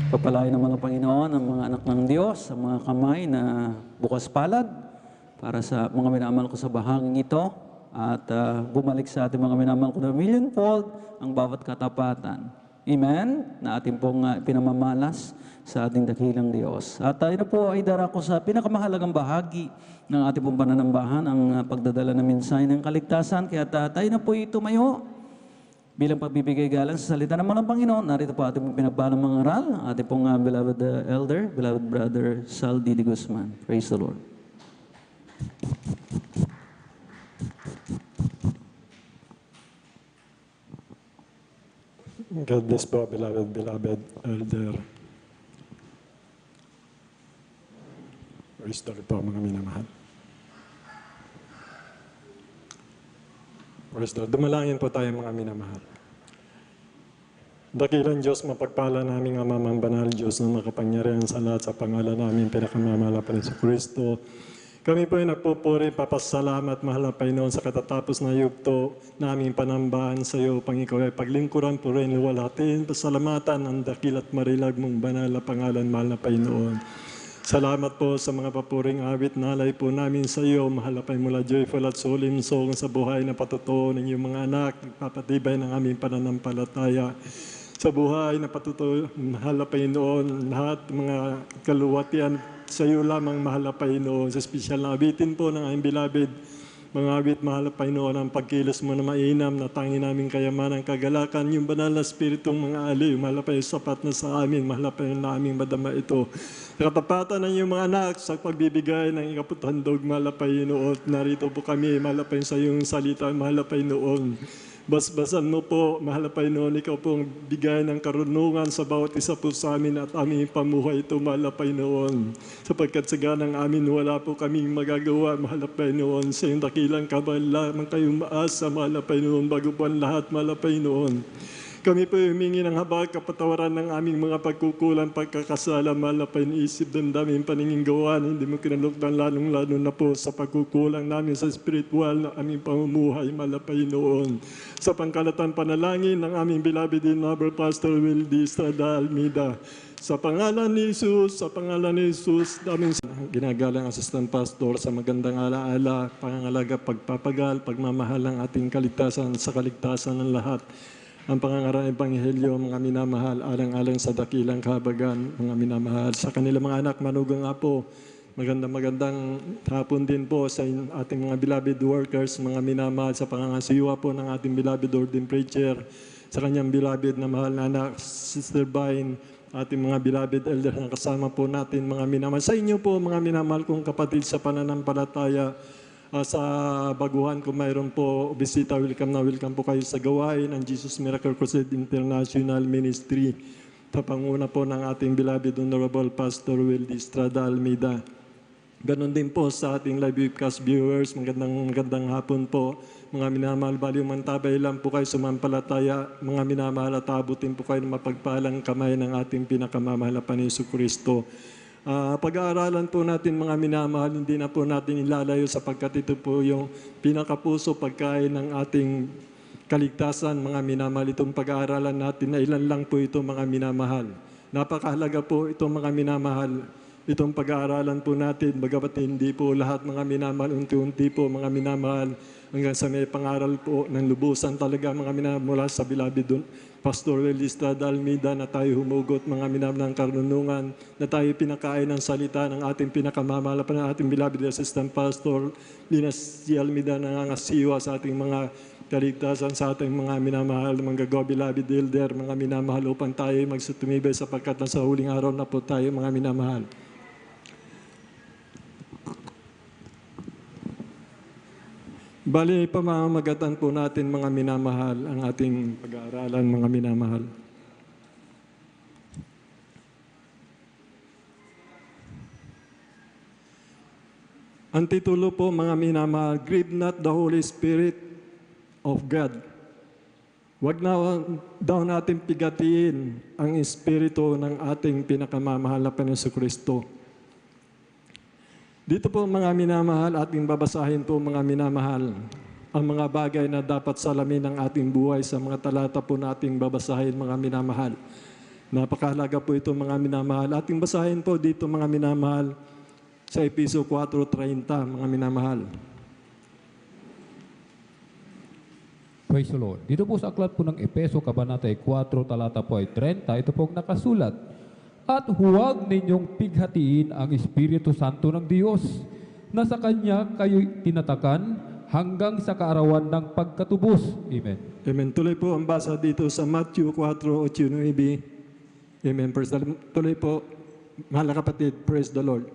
Papalain naman ng Panginoon ang mga anak ng Diyos, ang mga kamay na bukas palad para sa mga minamahal ko sa bahaging ito at bumalik sa ating mga minamahal ko na millionfold ang bawat katapatan. Amen? Na ating pong pinamamalas sa ating dakilang Diyos. At tayo na po ay darako sa pinakamahalagang bahagi ng ating pong pananambahan, ang pagdadala ng mensahe ng kaligtasan. Kaya tayo na po tumayo bilang pagbibigay galang sa salita ng mga Panginoon. Narito po ating pinagpalang mga aral, ating pong beloved elder, beloved brother Sal D. Guzman. Praise the Lord. God bless po, beloved elder. Praise the Lord po, mga minamahal. Praise the Lord. Dumalangin po tayo, mga minamahal. Dakilang Diyos, mapagpala namin ang Amang Banal, Diyos na makapangyarihan sa lahat, sa pangalan namin, pinakamamala pa rin sa Kristo. Kami po ay nagpupuri, papasalamat, mahal na Panginoon, sa katatapos na yugto na aming panambahan sa iyo, Panginoon, ay paglingkuran po rin, luwalhatin, pasalamatan ang dakil at marilag mong banal na pangalan, mahal na Panginoon. Salamat po sa mga papuring awit, nalay po namin sa iyo, mahal na Panginoon, mula joyful at solemn song sa buhay na patutuo ng iyong mga anak, nagpapatibay ng aming pananampalataya. Sa buhay na patutuo, mahal na Panginoon, lahat mga kaluwatian sa iyo lamang, mahal na Panginoon. Sa espesyal na abitin po ng aming beloved, mga awit, mahal na Panginoon, ang pagkilos mo na mainam, na tangi namin kayamanan, kagalakan, yung banal na spiritong mga aliw, mahal na Panginoon, sapat na sa amin, mahal na Panginoon, na aming madama ito. Katapatan ng iyong mga anak sa pagbibigay ng ikaputhandog, mahal na Panginoon, narito po kami, mahal na Panginoon, sa iyong salita, mahal na Panginoon. Basbasan mo po, mahal na Panginoon, ikaw pong bigay ng karunungan sa bawat isa po sa amin at aming pamuhay ito, mahal na Panginoon. Sapagkat sa ganang amin, wala po kaming magagawa, mahal na Panginoon. Sa iyong dakilang kabal lamang kayong maasa, mahal na Panginoon, bago po ang lahat, mahal na Panginoon. Kami po humingi ng habag, kapatawaran ng aming mga pagkukulang, pagkakasala, mahal na Panginoon, damdamin, paningin gawan, hindi mo kinaluktan, lalong-lalo na po sa pagkukulang namin sa spiritual na aming pamumuhay, mahal na Panginoon. Sa pangkalatan panalangin ng aming beloved and noble Pastor Will D. Estrada Almeida. Sa pangalan ni Jesus, daming ginagalang assistant pastor sa magandang alaala, pangangalaga, pagpapagal, pagmamahal ng ating kaligtasan sa kaligtasan ng lahat. Ang pangangarang ebanghelyo, mga minamahal, alang-alang sa dakilang kahabagan, mga minamahal. Sa kanilang mga anak, manugang nga po, magandang hapon din po sa ating mga beloved workers, mga minamahal, sa pangangasiwa po ng ating beloved ordained preacher, sa kanyang beloved na mahal na anak, Sister Vine, ating mga beloved elder na kasama po natin, mga minamahal. Sa inyo po, mga minamahal kong kapatid sa pananampalataya, sa baguhan, kung mayroon po bisita, welcome po kayo sa gawain ng Jesus Miracle Crusade International Ministry. Tapanguna po ng ating beloved Honorable Pastor Will D. Estrada Almeida. Ganon din po sa ating live webcast viewers, magandang hapon po. Mga minamahal, baliw mantabay lang po kayo sumampalataya. Mga minamahal, at abutin po kayo ng mapagpalang kamay ng ating pinakamamahal na Panginoon Kristo. Pag-aaralan po natin, mga minamahal, hindi na po natin ilalayo sapagkat ito po yung pinakapuso pagkain ng ating kaligtasan, mga minamahal. Itong pag-aaralan natin na ilan lang po ito, mga minamahal. Napakahalaga po itong mga minamahal. Itong pag-aaralan po natin, bagamat hindi po lahat, mga minamahal, unti-unti po, mga minamahal, hanggang sa may pangaral po ng lubusan talaga, mga minamahal, mula sa beloved Pastor Will D. Estrada Almeida, na tayo humugot, mga minamahal, ng karunungan, na tayo pinakain ng salita ng ating pinakamamahal pa ng ating beloved Assistant Pastor Linas C. Almeida, na nangasiwa sa ating mga kaligtasan, sa ating mga minamahal, mga beloved elder, mga minamahal, upang tayo magsutumibay sapagkat nasa huling araw na po tayo, mga minamahal. Bali, pamamagatan po natin, mga minamahal, ang ating pag-aaralan, mga minamahal. Ang titulo po, mga minamahal, Grieve not the Holy Spirit of God. Huwag na daw natin pigatiin ang espiritu ng ating pinakamamahal na Panginoon Kristo. Dito po, mga minamahal, ating babasahin po, mga minamahal, ang mga bagay na dapat salamin ng ating buhay sa mga talata po nating babasahin, mga minamahal. Napakahalaga po ito mga minamahal. Ating basahin po dito mga minamahal sa Efeso 4:30 mga minamahal. Praise the Lord. Dito po sa aklat po ng Efeso, Kabanata 4, talata po ay 30, ito po nakasulat. At huwag ninyong pighatiin ang Espiritu Santo ng Diyos, na sa Kanya kayo'y tinatakan hanggang sa kaarawan ng pagkatubos. Amen. Amen. Tuloy po ang basa dito sa Matthew 4:8-9. Amen. Tuloy po, mahal na kapatid, praise the Lord.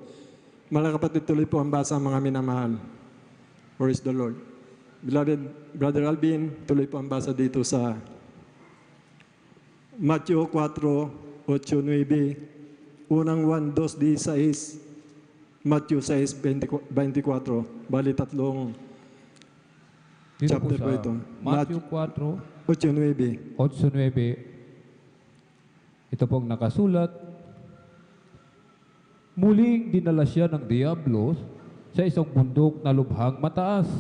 Mahal na kapatid, tuloy po ang basa mga minamahal. Praise the Lord. Beloved Brother Alvin, tuloy po ang basa dito sa Matthew 4:8-9, unang 1, 2, 16, Matthew 6:24, bali tatlong Dito chapter po po ito. sa Matthew 4, 8:9. 8-9, ito pong nakasulat, muling dinala siya ng Diablo sa isang bundok na lubhang mataas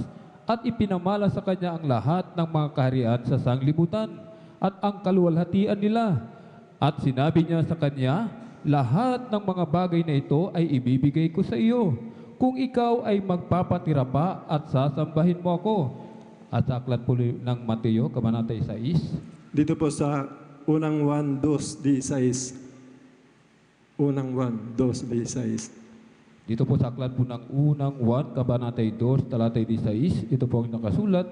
at ipinamala sa kanya ang lahat ng mga kaharian sa sanglibutan at ang kaluwalhatian nila. At sinabi niya sa kanya, lahat ng mga bagay na ito ay ibibigay ko sa iyo kung ikaw ay magpapatira pa at sasambahin mo ako. At sa aklat po ng Mateo, Kabanata 6. Dito po sa unang 1, 2, 16. Unang 1, 2, 16. Dito po sa aklat po ng unang 1, Kabanata 2, talata 16, ito po ang nakasulat,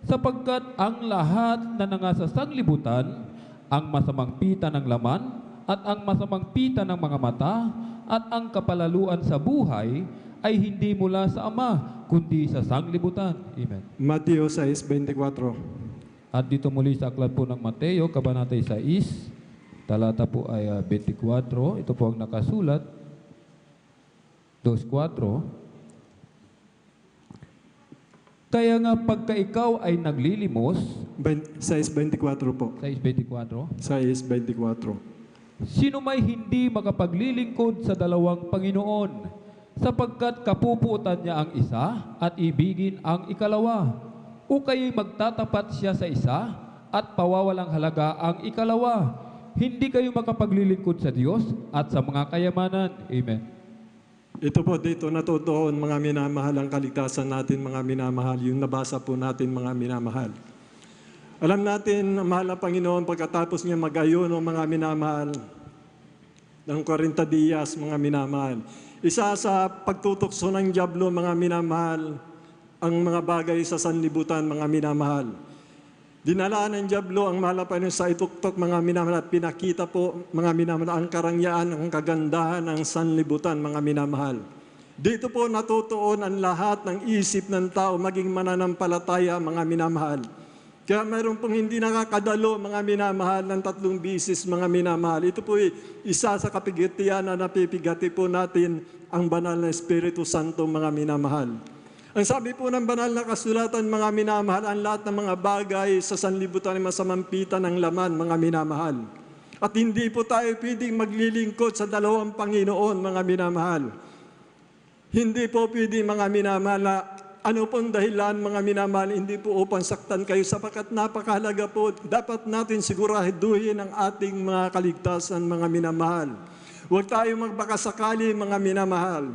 sapagkat ang lahat na nangasa sanglibutan, ang masamang pita ng laman, at ang masamang pita ng mga mata, at ang kapalaluan sa buhay, ay hindi mula sa Ama, kundi sa sanglibutan. Amen. Matthew 6:24. At dito muli sa aklat po ng Mateo, Kabanata 6, talata po ay 24, ito po ang nakasulat, 2:4. Kaya nga pagka ikaw ay naglilimos, 6:24 po. 6:24, 6:24. sino may hindi makapaglilingkod sa dalawang Panginoon, sapagkat kapupuotan niya ang isa at ibigin ang ikalawa, o kayo'y magtatapat siya sa isa at pawawalang halaga ang ikalawa. Hindi kayo makapaglilingkod sa Diyos at sa mga kayamanan. Amen. Ito po dito natutuon mga minamahal ang kaligtasan natin mga minamahal. Yung nabasa po natin mga minamahal. Alam natin, mahal na Panginoon, pagkatapos niya mag-ayuno mga minamahal, ng 40 días mga minamahal. Isa sa pagtutukso ng Diablo mga minamahal, ang mga bagay sa sanlibutan mga minamahal. Dinalaan ng Diablo ang mahal na Panginoon sa ituktok mga minamahal at pinakita po mga minamahal ang karangyaan, ang kagandahan ng sanlibutan mga minamahal. Dito po natutuon ang lahat ng isip ng tao maging mananampalataya mga minamahal. Kaya mayroon pong hindi nakakadalo mga minamahal ng 3 bisis mga minamahal. Ito po isa sa kapigatian na napipigati po natin ang banal na Espiritu Santo mga minamahal. Ang sabi po ng banal na kasulatan mga minamahal, ang lahat ng mga bagay sa sanlibutan ay masamampitan ng laman mga minamahal. At hindi po tayo pwedeng maglilingkod sa dalawang Panginoon mga minamahal. Hindi po pwedeng mga minamahal na ano pong dahilan mga minamahal, hindi po upang saktan kayo sapagkat napakahalaga po, dapat natin siguraduhin ang ating mga kaligtasan mga minamahal. Huwag tayo magbakasakali mga minamahal.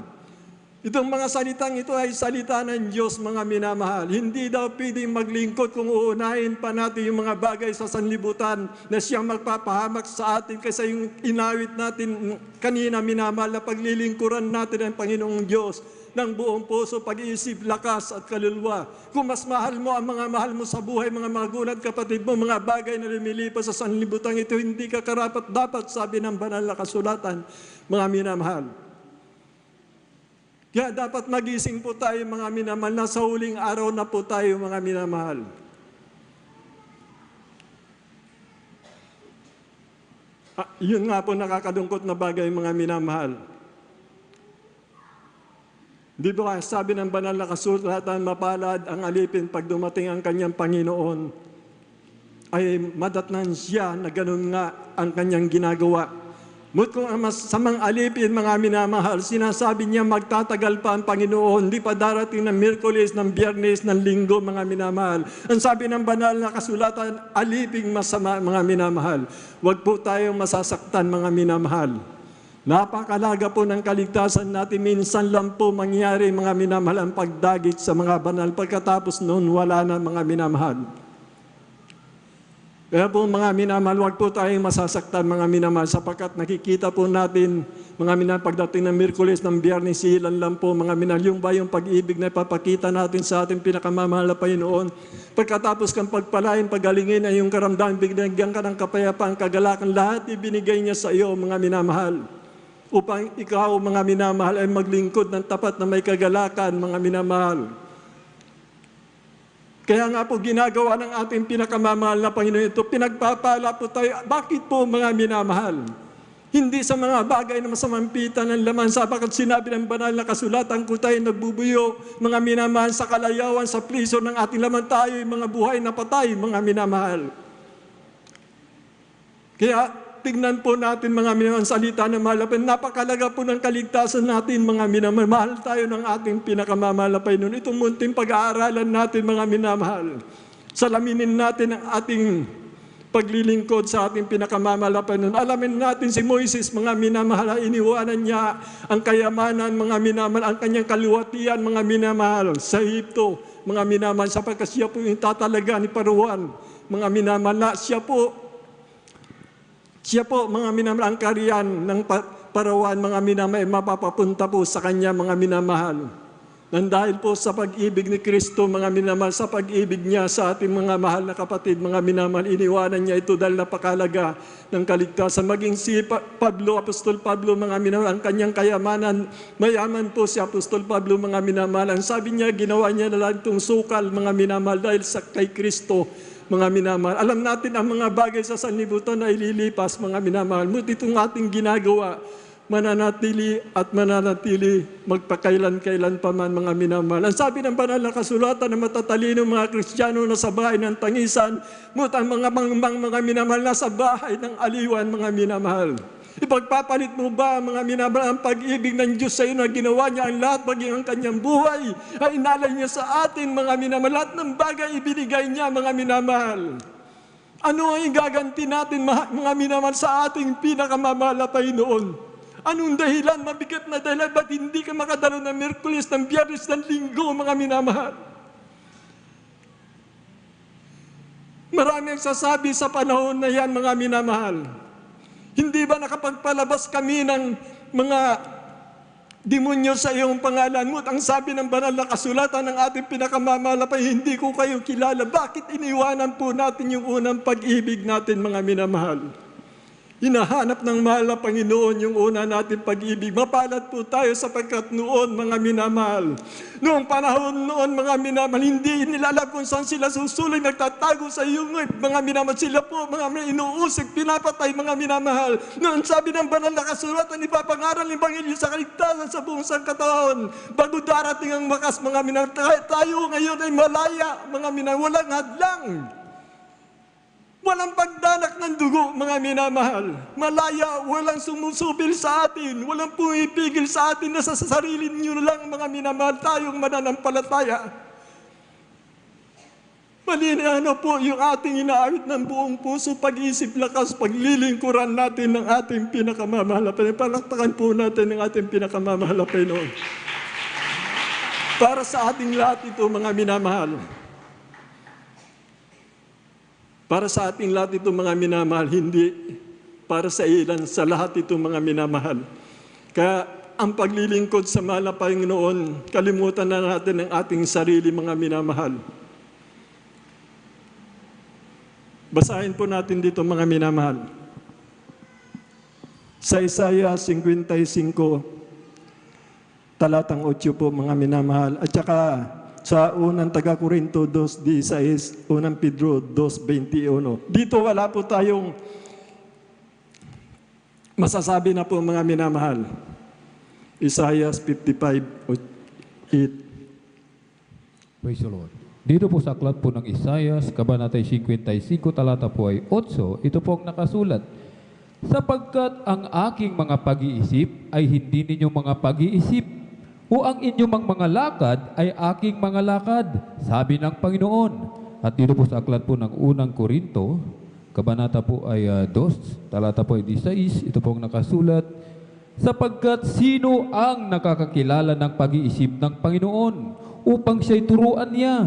Itong mga salitang ito ay salita ng Diyos mga minamahal. Hindi daw pwedeng maglingkod kung uunahin pa natin yung mga bagay sa sanlibutan na siyang magpapahamak sa atin kaysa yung inawit natin kanina minamahal na paglilingkuran natin ang Panginoong Diyos ng buong puso, pag-iisip, lakas at kaluluwa. Kung mas mahal mo ang mga mahal mo sa buhay, mga magulang, kapatid mo, mga bagay na lumilipas sa sanlibutan ito, hindi ka karapat dapat, sabi ng banal na kasulatan, mga minamahal. Kaya dapat magising po tayo mga minamahal, nasa huling araw na po tayo mga minamahal. Yun nga po nakakadungkot na bagay mga minamahal. Di ba sabi ng banal na kasulatan, mapalad ang alipin pag dumating ang kanyang Panginoon, ay madatnan siya na ganun nga ang kanyang ginagawa. Ngunit kung ang masamang alipin, mga minamahal, sinasabi niya magtatagal pa ang Panginoon, di pa darating ng Miyerkules, ng Biyernes, ng Linggo, mga minamahal. Ang sabi ng banal na kasulatan, aliping masama, mga minamahal. Huwag po tayong masasaktan, mga minamahal. Napakalaga po ng kaligtasan natin. Minsan lang po mangyari, mga minamahal, ang pagdagit sa mga banal. Pagkatapos noon, wala na, mga minamahal. Kaya po mga minamahal, huwag po tayong masasaktan, mga minamahal, sapagkat nakikita po natin, mga minamahal, pagdating ng Miyerkules, ng Biyernes, ilan lang po, mga minamahal, yung ba yung pag-ibig na ipapakita natin sa ating pinakamamahal na Panginoon. Pagkatapos kang pagpalain, pagalingin ay yung karamdaman, bigyan ka ng kapayapaan, kagalakan, lahat ibinigay niya sa iyo, mga minamahal. Upang ikaw, mga minamahal, ay maglingkod ng tapat na may kagalakan, mga minamahal. Kaya nga po ginagawa ng ating pinakamamahal na Panginoon ito, pinagpapala po tayo. Bakit po, mga minamahal? Hindi sa mga bagay na masamampitan ng laman, sapagkat sinabi ng banal na kasulatan ko tayo nagbubuyo, mga minamahal, sa kalayawan, sa priso ng ating laman tayo, mga buhay na patay, mga minamahal. Kaya tignan po natin, mga minamahal, salita ng mahal. Napakalaga po ng kaligtasan natin, mga minamahal. Mahal tayo ng ating pinakamamahal na Panginoon. Itong munting pag-aaralan natin, mga minamahal. Salaminin natin ang ating paglilingkod sa ating pinakamamahal na Panginoon. Alamin natin si Moises, mga minamahal, iniwanan niya ang kayamanan, mga minamahal, ang kanyang kaluwatian, mga minamahal, sa Egypto, mga minamahal, sapagkat siya po yung tatalaga ni Paruan, mga minamahal, na siya po, mga minamahal, ang kariyan ng Parawan, mga minamahal, mapapapunta po sa kanya, mga minamahal. Nang dahil po sa pag-ibig ni Kristo, mga minamahal, sa pag-ibig niya sa ating mga mahal na kapatid, mga minamahal, iniwanan niya ito dahil napakalaga ng kaligtasan. Maging si Pablo, Apostol Pablo, mga minamahal, ang kanyang kayamanan, mayaman po si Apostol Pablo, mga minamahal. Ang sabi niya, ginawa niya na lang itong sukal, mga minamahal, dahil sa kay Kristo, mga minamahal. Alam natin ang mga bagay sa sanlibutan na ililipas, mga minamahal. Ngunit itong ating ginagawa, mananatili at mananatili magpakailan-kailan pa man, mga minamahal. Ang sabi ng banal na kasulatan ng matatalino mga Kristiyano na sa bahay ng tangisan, ngunit ang mga minamahal na sa bahay ng aliwan, mga minamahal. Ipagpapalit mo ba, mga minamahal, ang pag-ibig ng Diyos sa iyo na ginawa niya ang lahat, maging ang kanyang buhay, ay inalay niya sa atin, mga minamahal. Lahat ng bagay ibinigay niya, mga minamahal. Ano ang igaganti natin, mga minamahal, sa ating pinakamamahal na Panginoon? Anong dahilan, mabigat na dahilan, ba't hindi ka makadalo ng Miyerkules, ng Biyernes, ng Linggo, mga minamahal? Marami ang sasabi sa panahon na yan, mga minamahal. Hindi ba nakapagpalabas kami ng mga demonyo sa iyong pangalan mo? Ang sabi ng banal na kasulatan ng ating pinakamamahal na Panginoon, hindi ko kayo kilala. Bakit iniwanan po natin yung unang pag-ibig natin, mga minamahal? Hinahanap ng mahal na Panginoon yung una natin pag-ibig. Mapalad po tayo sapagkat noon, mga minamahal. Noong panahon noon, mga minamahal, hindi nilalam kung saan sila susuloy, nagtatago sa iyong mga minamahal. Sila po, mga inuusig, pinapatay, mga minamahal. Noon sabi ng banal na kasulatan, ipapangaral ng Panginoon sa kaligtasan sa buong sangkatauhan. Bago darating ang wakas, mga minamahal, tayo ngayon ay malaya, mga minamahal, walang hadlang. Walang pagdanak ng dugo, mga minamahal. Malaya, walang sumusubil sa atin. Walang pumipigil sa atin na sa sarili niyo lang, mga minamahal, tayong mananampalataya. Malinaw po yung ating inaawit ng buong puso, pag-isip, lakas, paglilingkuran natin ng ating pinakamamahal na Panginoon. Palakpakan po natin ng ating pinakamamahal na Panginoon. Para sa ating lahat ito, mga minamahal. Para sa ating lahat ito, mga minamahal, hindi para sa ilan, sa lahat ito, mga minamahal. Kaya ang paglilingkod sa mahal na Panginoon, kalimutan na natin ang ating sarili, mga minamahal. Basahin po natin dito, mga minamahal. Sa Isaiah 55, talatang 8 po, mga minamahal. At saka sa unang taga-Korinto 2:16, unang Pedro 2:21. Dito wala po tayong masasabi na po, mga minamahal. Isaiah 55:8. Praise the Lord. Dito po sa aklat po ng Isaiah, kabanatay 55, talata po ay 8, ito po ang nakasulat. Sapagkat ang aking mga pag-iisip ay hindi ninyong mga pag-iisip, o ang inyong mga lakad ay aking mga lakad, sabi ng Panginoon. At dito po sa aklat po ng unang Korinto, kabanata po ay 2, talata po ay 16, ito pong nakasulat, sapagkat sino ang nakakakilala ng pag-iisip ng Panginoon upang siya'y turuan niya?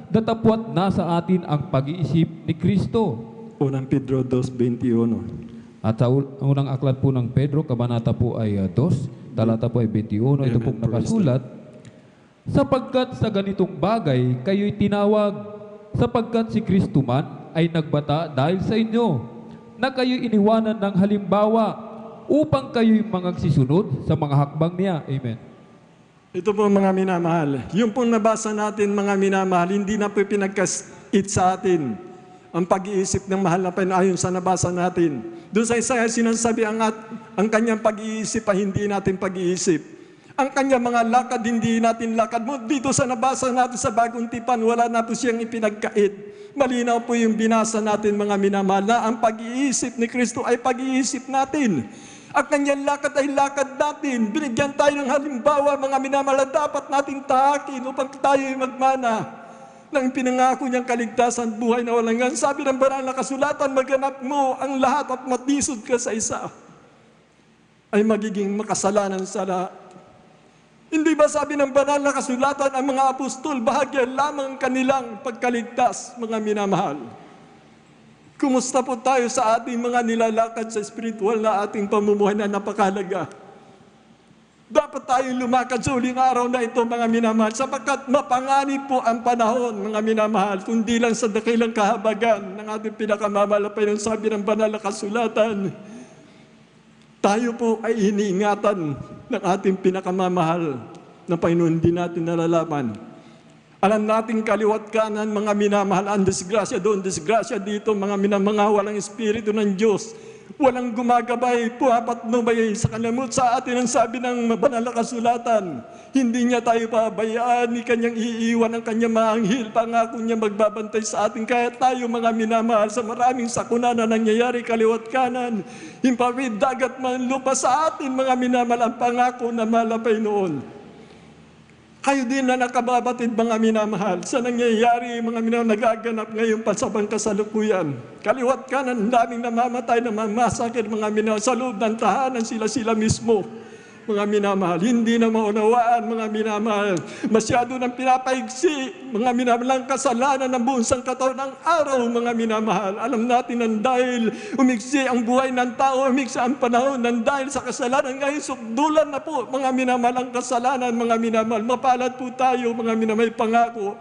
Datapwat nasa atin ang pag-iisip ni Kristo. Unang Pedro 2:21. At sa unang aklat po ng Pedro, kabanata po ay 2, talata po ay 21, ito pong nakasulat, sapagkat sa ganitong bagay kayo'y tinawag, sapagkat si Kristo man ay nagbata dahil sa inyo, na kayo'y iniwanan ng halimbawa upang kayo'y magsisunod sa mga hakbang niya. Amen. Ito po mga minamahal. Yung pong nabasa natin mga minamahal, hindi na po pinagkait sa atin ang pag-iisip ng mahal na Panginoon ayon sa nabasa natin. Doon sa Isaiah sinasabi ang kanyang pag-iisip ay hindi natin pag-iisip. Ang kanyang mga lakad, hindi natin lakad mo. Dito sa nabasa natin sa Bagong Tipan, wala na po siyang ipinagkait. Malinaw po yung binasa natin mga minamahal na ang pag-iisip ni Kristo ay pag-iisip natin. Ang kanyang lakad ay lakad natin. Binigyan tayo ng halimbawa mga minamahal na dapat nating tahakin upang tayo ay magmana ng pinangako niyang kaligtasan, buhay na walang hanggan. Sabi ng banal na kasulatan, maganap mo ang lahat at matisod ka sa isa, ay magiging makasalanan sa lahat. Hindi ba sabi ng banal na kasulatan, ang mga apostol, bahagya lamang kanilang pagkaligtas, mga minamahal? Kumusta po tayo sa ating mga nilalakad sa spiritual na ating pamumuhay na napakahalaga? Dapat tayong lumakad sa uling araw na ito, mga minamahal, sapagkat mapanganib po ang panahon, mga minamahal, kundi lang sa dakilang kahabagan ng ating pinakamamalapan ng sabi ng banal na kasulatan. Tayo po ay iniingatan ng ating pinakamamahal na Panginoon, hindi natin nalalaman. Alam natin kaliwat kanan, mga minamahal, ang disgrasya doon, disgrasya dito, mga minamahal, walang espiritu ng Diyos. Walang gumagabay, puhapatnubay sa kalamut sa atin ang sabi ng banal na kasulatan. Hindi niya tayo pabayaan, ni kanyang iiwan ang kanyang mga anghel, pangako niya magbabantay sa atin. Kaya tayo mga minamahal, sa maraming sakuna na nangyayari kaliwat kanan, himpawid, dagat, man lupa sa atin mga minamahal, ang pangako na malapay noon. Kayo din na nakababatid mga minamahal sa nangyayari mga minamahal nagaganap ngayon pa sa kasalukuyan. Kaliwat kanan, daming namamatay, namamasakit mga minamahal sa loob ng tahanan, sila mismo. Mga minamahal, hindi na maunawaan mga minamahal. Masyado nang pinapaigsi mga minamahal ang kasalanan ng buong sangkataon ng araw mga minamahal. Alam natin ang dahil umigsi ang buhay ng tao, umigsi ang panahon ng dahil sa kasalanan. Ngayon sukdulan na po mga minamahal ang kasalanan mga minamahal. Mapalad po tayo mga minamahal, pangako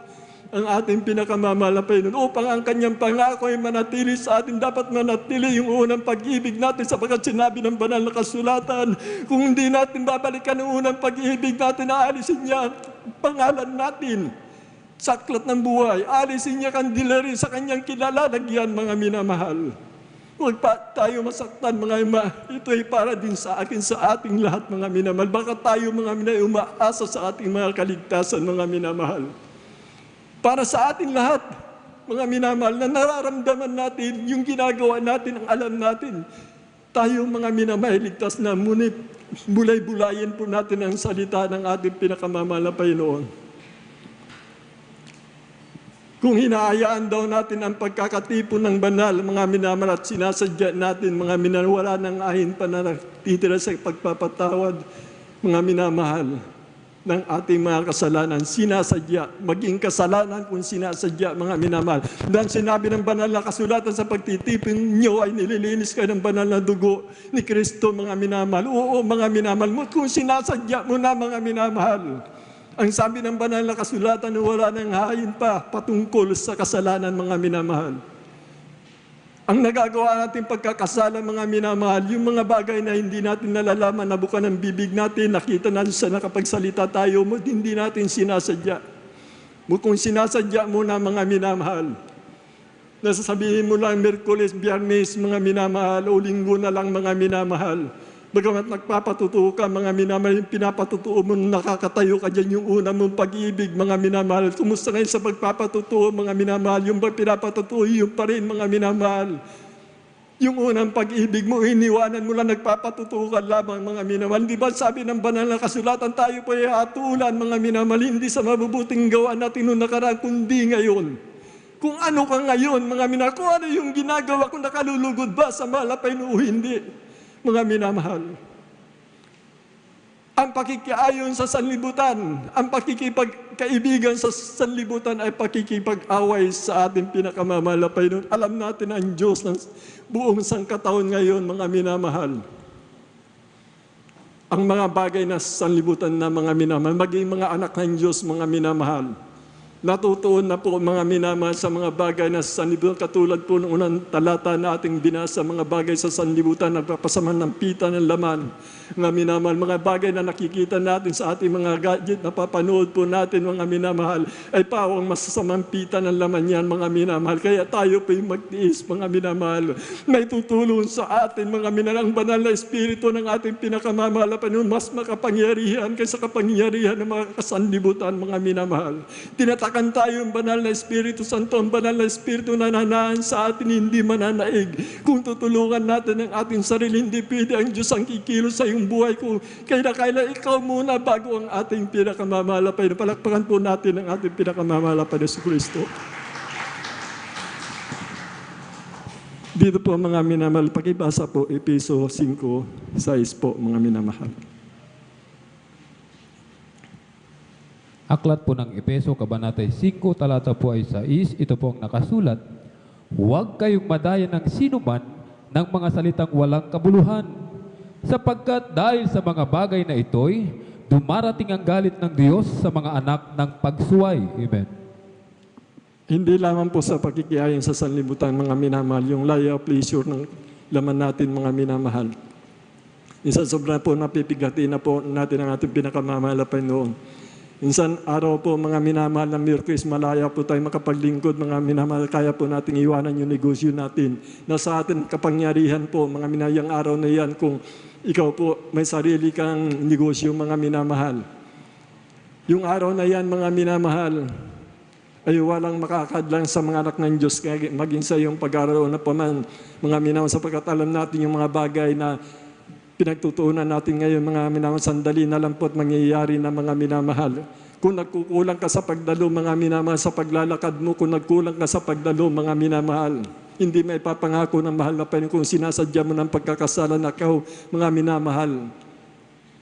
ang ating pinakamamalapay nun. Upang ang kanyang pangako ay manatili sa atin, dapat manatili yung unang pag-ibig natin sapagkat sinabi ng banal na kasulatan, kung hindi natin babalikan ang unang pag-ibig natin, aalisin niya ang pangalan natin sa aklat ng buhay. Aalisin niya kandilari sa kanyang kilalalagyan, mga minamahal. Huwag pa tayo masaktan, mga ima. Ito ay para din sa akin, sa ating lahat, mga minamahal. Baka tayo, mga minamahal, umaasa sa ating mga kaligtasan, mga minamahal. Para sa ating lahat, mga minamahal, na nararamdaman natin, yung ginagawa natin, ang alam natin, tayo mga minamahal, ligtas na, ngunit bulay-bulayin po natin ang salita ng ating pinakamamahal na Panginoon. Kung hinahayaan daw natin ang pagkakatipon ng banal, mga minamahal, at sinasadya natin, mga minamahal, wala nang ahin pa na natitira sa pagpapatawad, mga minamahal, ng ating mga kasalanan, sinasadya, maging kasalanan kung sinasadya, mga minamahal. Dan sinabi ng banal na kasulatan, sa pagtitipin nyo ay nililinis kayo ng banal na dugo ni Kristo, mga minamahal. Oo, mga minamahal, kung sinasadya mo na, mga minamahal. Ang sabi ng banal na kasulatan, wala nang hain pa patungkol sa kasalanan, mga minamahal. Ang nagagawa natin pagkakasala, mga minamahal, yung mga bagay na hindi natin nalalaman, nabukan ng bibig natin, nakita natin sa nakapagsalita tayo, hindi natin sinasadya. Kung sinasadya mo na, mga minamahal, nasasabihin mo lang Miyerkules, Biyernes, mga minamahal, o Linggo na lang, mga minamahal. Bagamat nagpapatutuo ka, mga minamahal, yung pinapatutuo mo, nakakatayo ka dyan, yung una mong pag-ibig, mga minamahal. Kumusta ngayon sa pagpapatutuo, mga minamahal? Yung pinapatutuo, yung pa rin, mga minamahal. Yung unang pag-ibig mo, iniwanan mo lang, nagpapatutukan lamang, mga minamahal. Di ba sabi ng banal na kasulatan, tayo po ay hatulan, mga minamahal, hindi sa mabubuting gawa natin noong nakaraan, kundi ngayon. Kung ano ka ngayon, mga minamahal, kung ano yung ginagawa, kung nakalulugod ba sa malapay o hindi, mga minamahal. Ang pakikiayon sa sanlibutan, ang pakikipagkaibigan sa sanlibutan ay pakikipag-away sa ating pinakamalapay noon. Alam natin ang Diyos ng buong sangkataon ngayon, mga minamahal. Ang mga bagay na sanlibutan na mga minamahal, maging mga anak ng Diyos, mga minamahal. Natutuon na po mga minamahal sa mga bagay na sa sanlibutan, katulad po ng unang talata na ating binasa, mga bagay sa sanlibutan, nagpapasaman ng pita ng laman. Mga minamahal, mga bagay na nakikita natin sa ating mga gadget, napapanood po natin, mga minamahal, ay pawang masasamang pita ng laman yan, mga minamahal. Kaya tayo po yung magtiis, mga minamahal. May tutulong sa atin, mga minamahal, ang banal na espiritu ng ating pinakamamahal, mas makapangyarihan kaysa kapangyarihan ng mga kasanlibutan, mga minamahal. Tinatakan tayo ang banal na Espiritu Santo, ang banal na Espiritu na nanaan sa atin, hindi mananaig. Kung tutulungan natin ang ating sarili, hindi pwede ang Diyos ang kikilos sa iyong buhay ko. Kailangan ikaw muna bago ang ating pinakamamalapay. Palakpakan po natin ang ating pinakamamalapay na si Kristo. Dito po mga minamahal, pakibasa po Efeso 5:6 po mga minamahal. Aklat po ng Efeso, Kabanata 5, talata po ay 6, ito po ang nakasulat, huwag kayong madaya ng sinuman ng mga salitang walang kabuluhan, sapagkat dahil sa mga bagay na ito'y dumarating ang galit ng Diyos sa mga anak ng pagsuway. Amen. Hindi lamang po sa pakikiayon sa sanlibutan, mga minamahal, yung laya pleasure ng laman natin, mga minamahal. Minsan sobrang po napipigati na po natin ang ating pinakamamalapay noon. Minsan araw po, mga minamahal, na Miyerkules, malaya po tayo makapaglingkod, mga minamahal, kaya po natin iwanan yung negosyo natin. Nasa atin kapangyarihan po, mga minamahal, yung araw na yan, kung ikaw po may sarili kang negosyo, mga minamahal. Yung araw na yan, mga minamahal, ay walang makakadlang sa mga anak ng Diyos, maging sa iyong pag-aaral na paman, mga minamahal, sapagkat alam natin yung mga bagay na pinagtutuunan natin ngayon, mga minamahal, sandali na lang po at mangyayari na, mga minamahal. Kung nagkukulang ka sa pagdalo, mga minamahal, sa paglalakad mo, kung nagkulang ka sa pagdalo, mga minamahal, hindi may papangako ng mahal na Panginoon kung sinasadya mo ng pagkakasalan na ikaw, mga minamahal.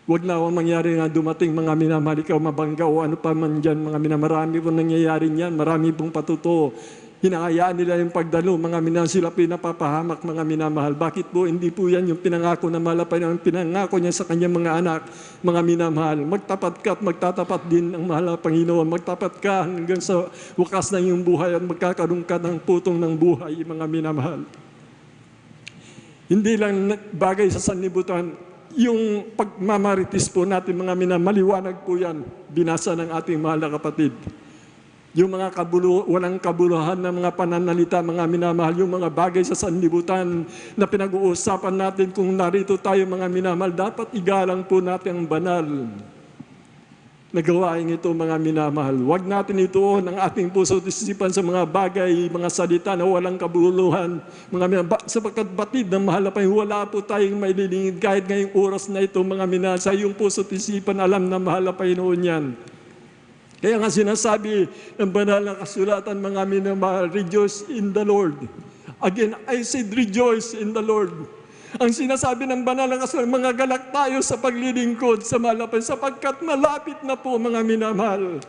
Huwag na akong mangyari na dumating, mga minamahal, ikaw mabangga o ano pa man dyan, mga minamahal. Marami pong nangyayari niyan, marami pong patuto. Hinahayaan nila yung pagdalo, mga minamahal, sila pinapapahamak, mga minamahal. Bakit po? Hindi po yan yung pinangako na malapay na pinangako niya sa kanyang mga anak, mga minamahal. Magtapat ka at magtatapat din ang mahal na Panginoon. Magtapat ka hanggang sa wakas ng iyong buhay at magkakaroon ka ng putong ng buhay, mga minamahal. Hindi lang bagay sa sanlibutan, yung pagmamaritis po natin, mga minamahal, maliwanag po yan, binasa ng ating mahal na kapatid. Yung mga walang kabuluhan na mga pananalita, mga minamahal, yung mga bagay sa sanlibutan na pinag-uusapan natin kung narito tayo, mga minamahal, dapat igalang po natin ang banal na gawain ito, mga minamahal. Huwag natin ituon ang ating puso at isipan sa mga bagay, mga salita na walang kabuluhan. Mga minamahal, sapagkat batid ng mahal na Panginoon, wala po tayong maililingid kahit ngayong oras na ito, mga minamahal, sa iyong puso at isipan, alam na mahal na Panginoon yan. Kaya nga sinasabi ng banal na kasulatan, mga minamahal, rejoice in the Lord. Again, I said rejoice in the Lord. Ang sinasabi ng banal na kasulatan, mga galak tayo sa paglilingkod sa malapan, sapagkat malapit na po, mga minamahal.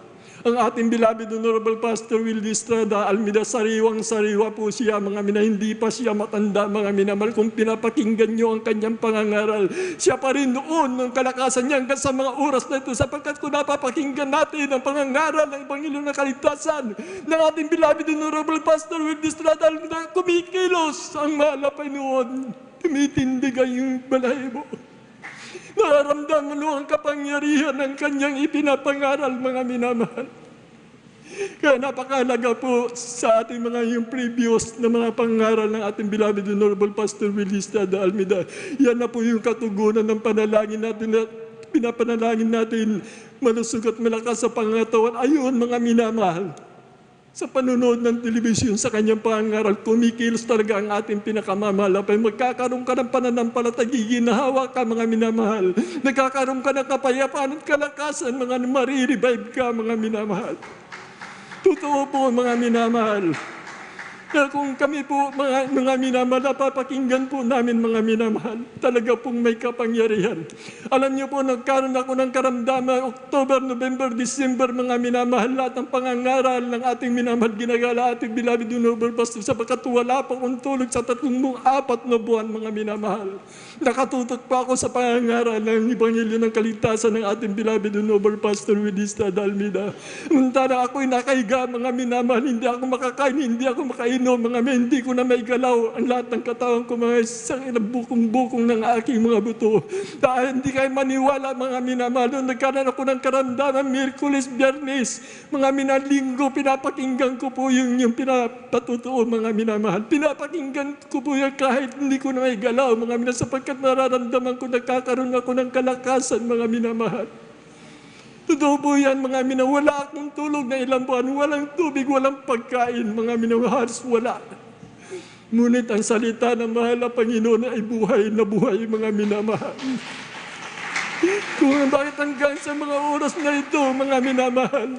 Ang ating beloved Honorable Pastor Will Estrada Almida, sariwang-sariwa po siya, mga minamahal, hindi pa siya matanda, mga minamahal. Kung pinapakinggan nyo ang kanyang pangangaral, siya pa rin noon ng kalakasan niya hanggang sa mga oras na ito, sapagkat kung napapakinggan natin ang pangangaral ng Panginoon na kaligtasan ng ating beloved Honorable Pastor Will Estrada Almida, kumikilos ang mahal na Panginoon, tumitindig ang iyong balahibo. Nararamdaman mo ang kapangyarihan ng kanyang ipinapangaral, mga minamahal. Kaya napakalaga po sa ating mga yung previous na mga pangaral ng ating beloved Honorable Pastor Will Estrada Almida. Yan na po yung katugunan ng panalangin natin na pinapanalangin natin, malusog at malakas sa pangatawan. Ayun, mga minamahal. Sa panonood ng telebisyon, sa kanyang pangaral, kumikilos talaga ang ating pinakamamahal. Magkakaroon ka ng pananampalataya, ginahawa ka mga minamahal. Nagkakaroon ka ng kapayapaan at kalakasan, mga marirevive ka mga minamahal. Totoo po mga minamahal. Kaya kung kami po mga minamahal, napapakinggan po namin mga minamahal, talaga pong may kapangyarihan. Alam niyo po, nagkaroon ako ng karamdaman, October, November, December, mga minamahal, lahat ng pangangaral ng ating minamahal, ginagala ating beloved Honorable Pastor, sapagkat wala pa akong tulog sa 34 na buwan, mga minamahal. Nakatutok pa ako sa pangangaral ng Ebanghelyo ng Kaligtasan ng ating beloved Honorable Pastor Widista Dalmida. Muntara ako'y nakahiga, mga minamahal, hindi ako makakain, hindi ako makainom, mga hindi ko na may galaw ang lahat ng katawan ko, mga isang bukong-bukong ng aking mga buto. Dahil hindi kayo maniwala, mga minamahal, nung nagkaroon ako ng karamdaman, Miyerkules, Biyernes, mga minalinggo, pinapakinggan ko po yung pinapatutuo, mga minamahal. Pinapakinggan ko po yan kahit hindi ko na may galaw, mga minamahal, sapagkat nararamdaman ko, nagkakaroon ako ng kalakasan, mga minamahal. Totoo po yan, mga minamahal. Wala akong tulog na ilang buwan, walang tubig, walang pagkain, mga minamahal, wala. Ngunit ang salita ng mahal na Panginoon ay buhay na buhay, mga minamahal. Kung bakit hanggang sa mga oras na ito, mga minamahal,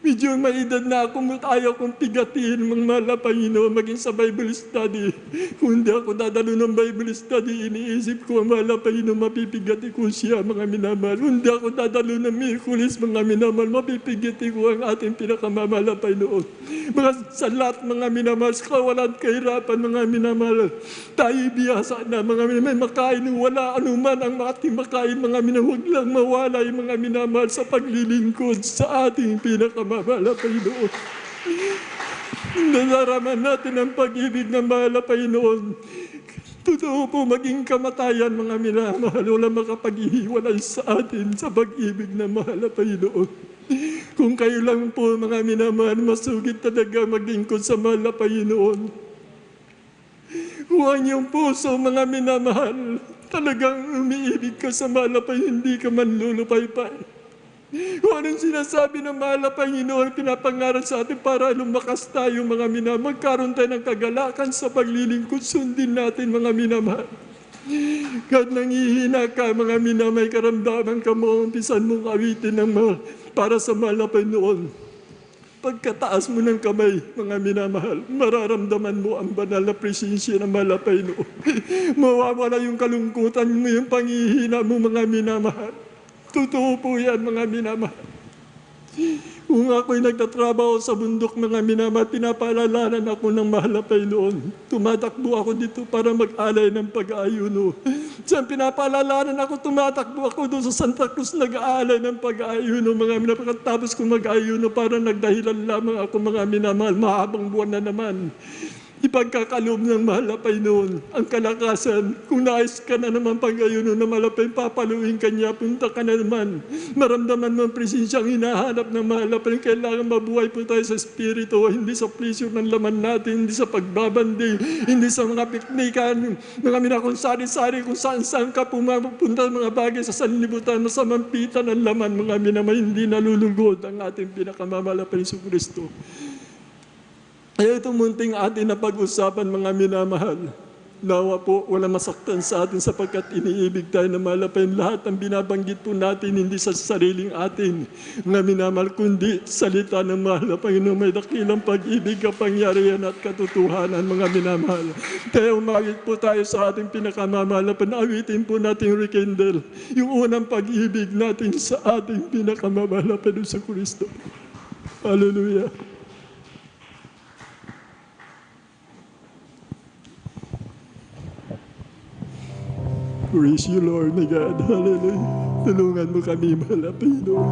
medyo may edad na ako, ayaw kong pigatin mga mahal na Panginoon, maging sa Bible study. Kung hindi ako dadalo ng Bible study, iniisip ko, ang mahal na Panginoon, mapipigati ko siya, mga minamahal. Kung hindi ako dadalo ng Miyerkules, mga minamahal, mapipigati ko ang ating pinakamamahal na Panginoon. Mga sa lahat, mga minamahal, sa kawalan kahirapan, mga minamahal, tayo biyasa na, mga minamahal, may makain, wala anuman ang ating makain, mga minamahal, huwag lang mawala yung mga minamahal sa paglilingkod sa ating pinakamamahal na Panginoon. Nalaraman natin ang pag-ibig ng mahal na Panginoon. Totoo po, maging kamatayan, mga minamahal, wala makapaghihiwalay sa atin sa pag-ibig ng mahal na Panginoon. Kung kayo lang po, mga minamahal, masugid talaga maglingkod sa mahal na Panginoon. Kung ang iyong puso, mga minamahal, talagang umiibig ka sa mahal na Panginoon, hindi ka man lulupay-pay. Kung anong sinasabi ng mahal na Panginoon, pinapangaral sa atin para lumakas tayo, mga minamahal. Magkaroon tayo ng kagalakan sa paglilingkod, sundin natin, mga minamahal. Kahit nangihina ka, mga minamahal, karamdaman ka mo, umpisan mong awitin ng mahal para sa mahal na Panginoon. Pagkataas mo ng kamay, mga minamahal, mararamdaman mo ang banal na presensya ng mahal na Panginoon. Mawawala yung kalungkutan mo, yung panghihina mo, mga minamahal. Totoo po yan, mga minamahal. Kung ako'y nagtatrabaho sa bundok, mga minamahal, pinapaalalanan ako ng mahal na Panginoon. Tumatakbo ako dito para mag-alay ng pag-aayuno. Diyan pinapaalalanan ako, tumatakbo ako doon sa Santa Cruz, nag-aalay ng pag-aayuno, mga minamahal. Tapos kung mag-aayuno, para nagdahilan lamang ako, mga minamahal, mahabang buwan na naman. Ipagkakaloob ng mahal na Panginoon ang kalakasan. Kung nais ka na naman pag-ayuno na malapay, papaluin ka niya, punta ka na naman. Maramdaman mo ang presensyang hinahanap ng mahal na Panginoon. Kailangan mabuhay po tayo sa Espiritu, hindi sa pleasure ng laman natin, hindi sa pagbabandi, hindi sa mga piknikan, mga minakong sari-sari, kung saan-saan ka pumapunta, mga bagay sa sanlibutan, masamampitan ang laman, mga minamay, hindi nalulugod ang ating pinakamamahal na Panginoon Kristo. Kaya itong munting atin na pag-usapan, mga minamahal, nawa po wala masaktan sa atin sapagkat iniibig tayo na malapain. Lahat ang binabanggit po natin hindi sa sariling atin, mga minamahal, kundi salita ng mahal na Panginoon. May dakilang pag-ibig, kapangyarihan at katotohanan, mga minamahal. Kaya umawit po tayo sa ating pinakamamahal na panawitin po natin rekindle yung unang pag-ibig natin sa ating pinakamamahal na Panginoon sa Kristo. Hallelujah. Praise you, Lord, my God. Hallelujah. Tulungan mo kami, mahal na Panginoon.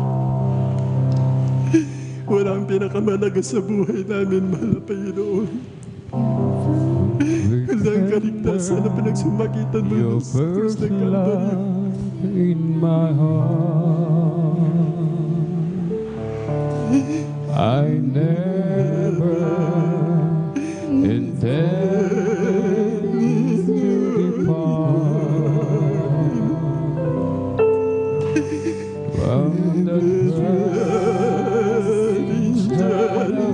Walang pinakamalaga sa buhay namin, mahal na Panginoon. Walang kaligtasan na pinagsumakitan mo sa krus ng Kalbaryo. In my heart, I never intend to depart from the presence that I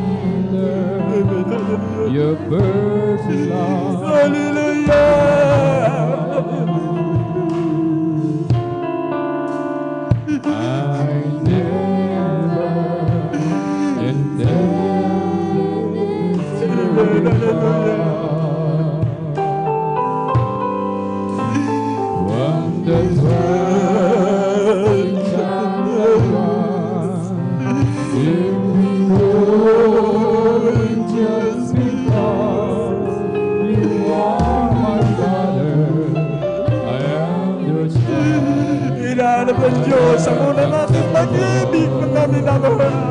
Rekindle your first love. I never intended to depart from the dwelling time of God. If we going just because you are my father, I am your child. Hinahanap ng Diyos ang una natin pag-ibig, mga minamahal.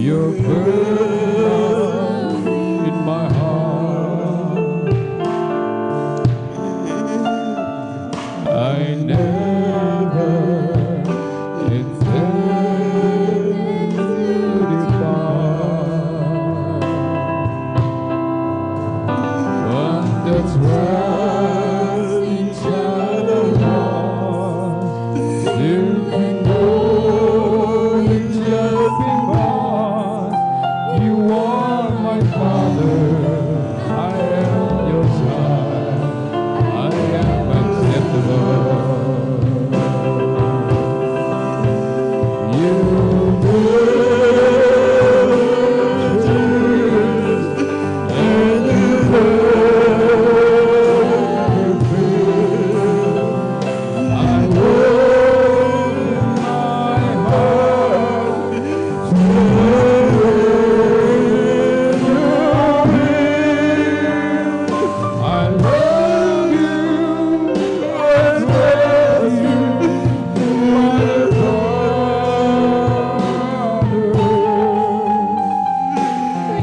Your first love in my heart. I never intended to depart from the trusting child of God. You can go just because you are my father. I am your child. I am acceptable. You and you I open my heart to I love you, I love you, my Father.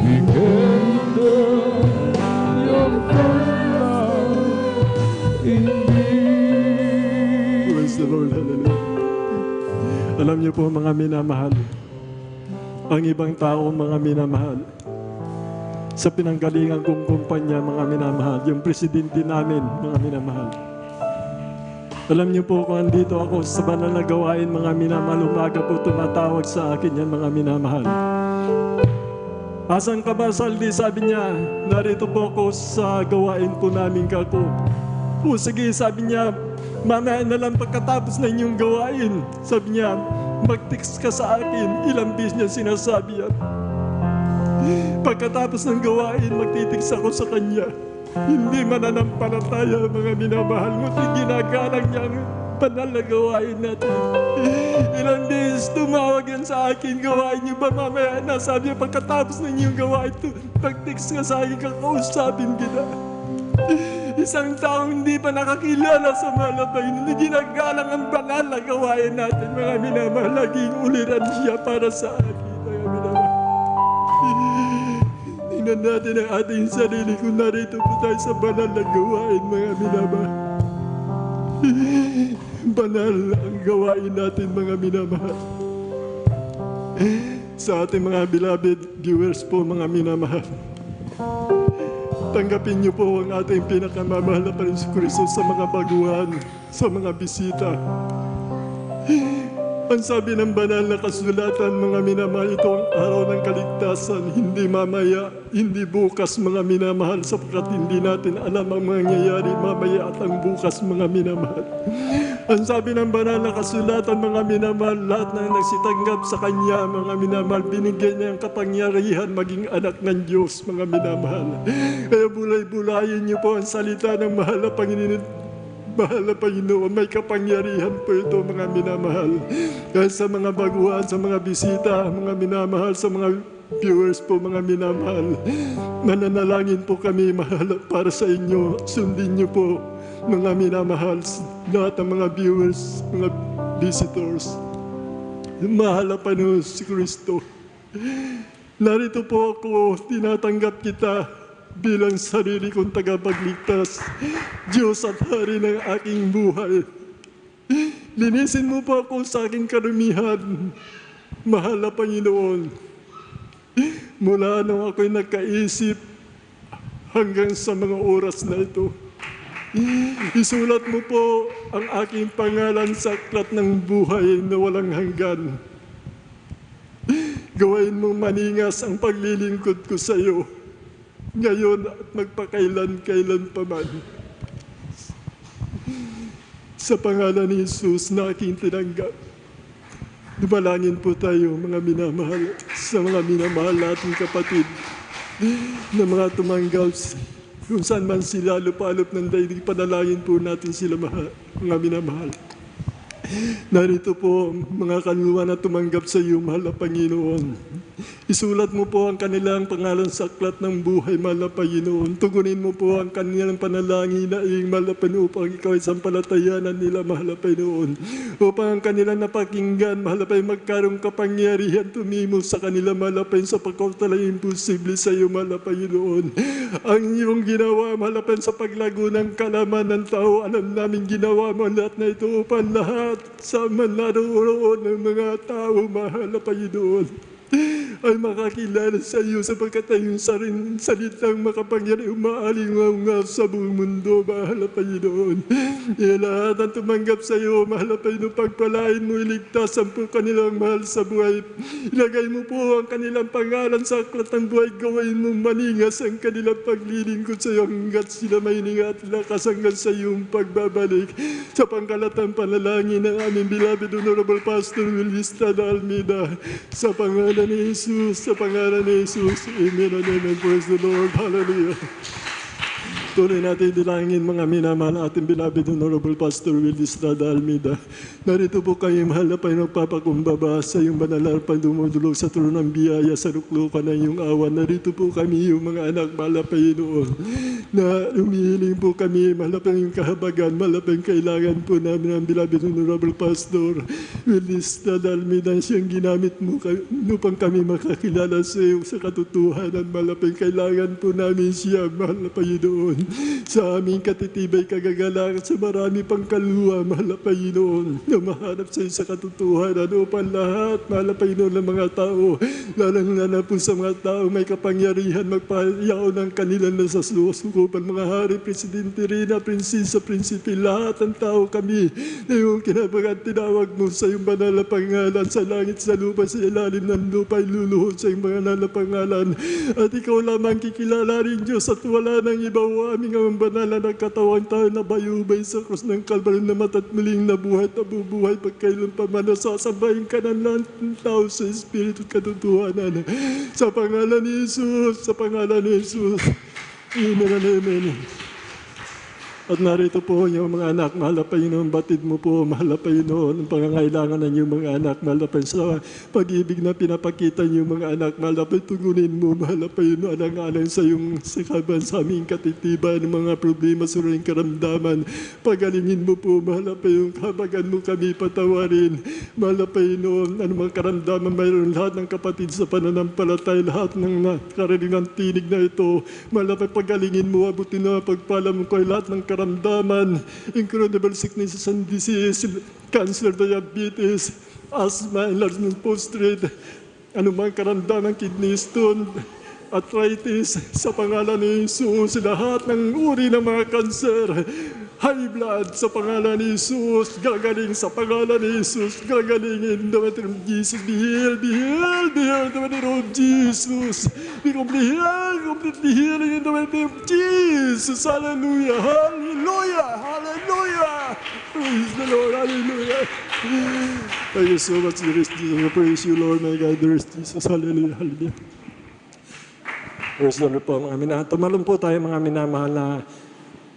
Rekindle your first love in me. Praise the Lord, hallelujah. Alam niyo po mga minamahal, ang ibang tao mga minamahal, sa pinanggalingan kong kumpanya mga minamahal, yung presidente namin mga minamahal. Alam niyo po kung andito ako sa banal na gawain mga minamahal, umaga po tumatawag sa akin yan mga minamahal. Asan ka ba, Saldi? Sabi niya, narito po ako sa gawain po namin kako. O sige, sabi niya, mamaya na lang pagkatapos na inyong gawain. Sabi niya, mag-text ka sa akin. Ilang bis niya sinasabi yan. Pagkatapos ng gawain, magtitext ako sa kanya. Hindi mananampalataya mga minamahal mo. Ginagalang niya ang banal na gawain natin. Ilang beses tumawag yan sa akin, gawain niyo ba mamaya na? Sabi niya, pagkatapos ng inyong gawain, mag-text ka sa akin, kakausapin kita. Isang taong hindi pa nakakilala sa malabay, hindi ginagalang ang banal na gawain natin, mga minamahal. Laging uliran siya para sa akin, mga minamahal. Tingnan natin ang ating sarili kung narito po tayo sa banal na gawain, mga minamahal. Banal ang gawain natin, mga minamahal. Sa ating mga beloved viewers po, mga minamahal, tanggapin niyo po ang ating pinakamamahal na Panginoon sa mga baguhan, sa mga bisita. Ang sabi ng banal na kasulatan, mga minamahal, ito ang araw ng kaligtasan, hindi mamaya. hindi bukas mga minamahal, sapagkat hindi natin alam ang mangyayari mamaya at ang bukas mga minamahal. Ang sabi ng banal na kasulatan mga minamahal, lahat ng nagsitanggap sa Kanya mga minamahal, binigyan niya ang kapangyarihan maging anak ng Diyos mga minamahal. Kaya bulay-bulayin niyo po ang salita ng mahal na Panginoon. Mahal na Panginoon, may kapangyarihan po ito mga minamahal. Kaya sa mga baguhan, sa mga bisita, mga minamahal, sa mga viewers po mga minamahal, mananalangin po kami mahal para sa inyo. Sundin niyo po mga minamahal, lahat ng mga viewers, mga visitors. Mahal na Panginoon si Kristo. Narito po ako, tinatanggap kita bilang sarili kong tagapagligtas, Diyos at Hari ng aking buhay. Linisin mo po ako sa aking karumihan, mahal na Panginoon. Mula nung ako'y nagkaisip hanggang sa mga oras na ito, isulat mo po ang aking pangalan sa aklat ng buhay na walang hanggan. Gawain mong maningas ang paglilingkod ko sa iyo, ngayon at magpakailan-kailan pa man. Sa pangalan ni Jesus na aking tinanggap, dumalangin po tayo mga minamahal, sa mga minamahal nating kapatid na mga tumanggap kung saan man sila lupalop ng daigdig, panalangin po natin sila mga minamahal. Narito po mga kaluluwa na tumanggap sa iyo, mahal na Panginoon. Isulat mo po ang kanilang pangalan sa aklat ng buhay, mahal na Panginoon. Tugunin mo po ang kanilang panalangin na iyong mahal na Panginoon upang ikaw ay sampalatayanan nila, mahal na Panginoon. Upang ang kanilang napakinggan, mahal na Panginoon, magkaroong kapangyarihan tumimo sa kanila, mahal na Panginoon, sa pagkautalay imposible sa iyo, mahal na Panginoon. Ang iyong ginawa, mahal na Panginoon, sa paglago ng kalaman ng tao, alam namin ginawa mo lahat na ito upang lahat sa manaroroon ng mga tao, mahal na Panginoon, ay makakilala sa iyo sapagkat ay yung salitang makapangyarihan umaalingaw sa buong mundo, mahal na Panginoon. Lahat ang tumanggap sa iyo, mahal na Panginoon, pagpalain mo, iligtasan po kanilang mahal sa buhay. Ilagay mo po ang kanilang pangalan sa aklat ng buhay, gawin mo maningas ang kanilang paglilingkod sa iyo hanggat sila may hininga at lakas hanggang sa iyong pagbabalik. Sa pangkalatang panalangin ng aming beloved Honorable Pastor Will Estrada Almeida, sa pangalan ni Jesus, sa pangalan ni Jesus, amen and amen. Praise the Lord. Hallelujah. Tuloy natin dilangin mga minamahal ating beloved Honorable Pastor Will Estrada Almeida. Narito po kayo, mahal na Panginoon, papakumbaba sa iyong banal na dumudulog sa trono ng biyaya sa luklukan ng iyong awan. Narito po kami, yung mga anak, mahal na Panginoon, na umihiling po kami, mahal na Panginoon, kahabagan, mahal na Panginoon, kailangan po namin ang beloved Honorable Pastor Will Estrada Almeida, siyang ginamit mo upang kami makakilala sa iyo sa katotohanan, mahal na Panginoon, kailangan po namin siya, mahal na Panginoon, sa aming katitibay kagagalangan sa marami pang kaluluwa, mahal na Panginoon, na mahanap sa iyo sa katotohanan upang lahat, mahal na Panginoon, ng mga tao, lalong-lalo po sa mga tao may kapangyarihan magpayaw ng kanilang nasasukupan, mga hari, presidente, rina, prinsesa, prinsipe, lahat ng tao kami na yung kinabagan tinawag mo sa iyong banal na pangalan, sa langit, sa lupa, sa ilalim ng lupa, iluluhod sa iyong banal na pangalan. At ikaw lamang kikilala rin, Diyos, at wala nang iba o aming ang banal na nagkatawang tayo na bayubay sa krus ng Kalbaryo na mata't muling nabuhay at nabubuhay pagkailan pa man, nasasabayin ka ng lahat ng tao sa Espiritu at katotohanan. Sa pangalan ni Jesus, sa pangalan ni Jesus. Amen and amen. At narito po yung mga anak, mahal na Panginoon, batid mo po, mahal na Panginoon, ang pangangailangan ng iyong mga anak, mahal na Panginoon, sa pag-ibig na pinapakita ng iyong mga anak, mahal na Panginoon, tugunin mo, mahal na Panginoon, alang-alang sa iyong sakaban, sa aming katitiban, ng mga problema, suring karamdaman, pagalingin mo po, mahal na Panginoon, kabagan mo kami, patawarin, mahal na Panginoon, anumang karamdaman, mayroon lahat ng kapatid sa pananampalatay, lahat ng nakarinig ng tinig na ito, mahal na Panginoon, pagalingin mo, abutin na pagpala mo kayo, lahat ng karamdaman, incurable sicknesses and disease, cancer, diabetes, asthma, enlargement prostate, anumang karamdaman, kidney stone, arthritis, sa pangalan ni Jesus, lahat ng uri ng mga cancer, high blood sa pangalan ni Jesus. Gagaling sa pangalan ni Jesus. Gagaling in the mighty name of Jesus. Be healed, be healed, be healed in the mighty name of Jesus. Be completely healing in the mighty name of Jesus. Hallelujah, hallelujah, hallelujah. Praise the Lord, hallelujah. Thank you so much, dear Jesus. I praise you, Lord, my God, dear Jesus. Hallelujah, hallelujah. Praise the Lord po, mga minamahal. Tumalon po tayo, mga minamahal, na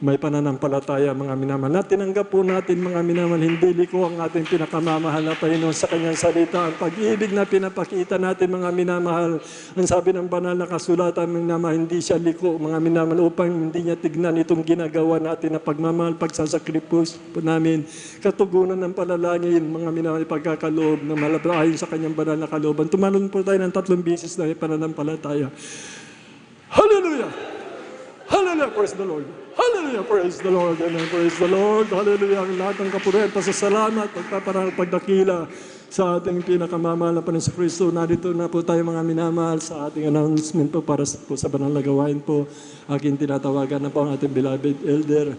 may pananampalataya, mga minamahal. Na tinanggap po natin, mga minamahal, hindi liko ang ating pinakamamahal na Panginoon sa kanyang salita. Ang pag-ibig na pinapakita natin, mga minamahal. Ang sabi ng banal na kasulatan, mga minamahal, hindi siya liko, mga minamahal, upang hindi niya tignan itong ginagawa natin na pagmamahal, pagsasakripus po namin. Katugunan ng palalangin, mga minamahal, pagkakaloob na malabrahin sa kanyang banal na kalooban. Tumalon po tayo ng 3 beses na may pananampalataya. Hallelujah! Hallelujah! Praise the Lord! Hallelujah! Praise the Lord! Amen! Praise the Lord! Hallelujah! Ang lahat ng kapurihan, pasasalamat, pagpaparangal, pagdakila sa ating pinakamamahal na Panginoon Kristo. Narito na po tayo, mga minamahal, sa ating announcement po para po sa banal na gawain po. Aking tinatawagan na po ang ating beloved elder.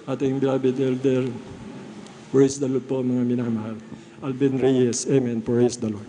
Ating beloved elder. Praise the Lord po, mga minamahal. Alvin Reyes. Amen. Praise the Lord.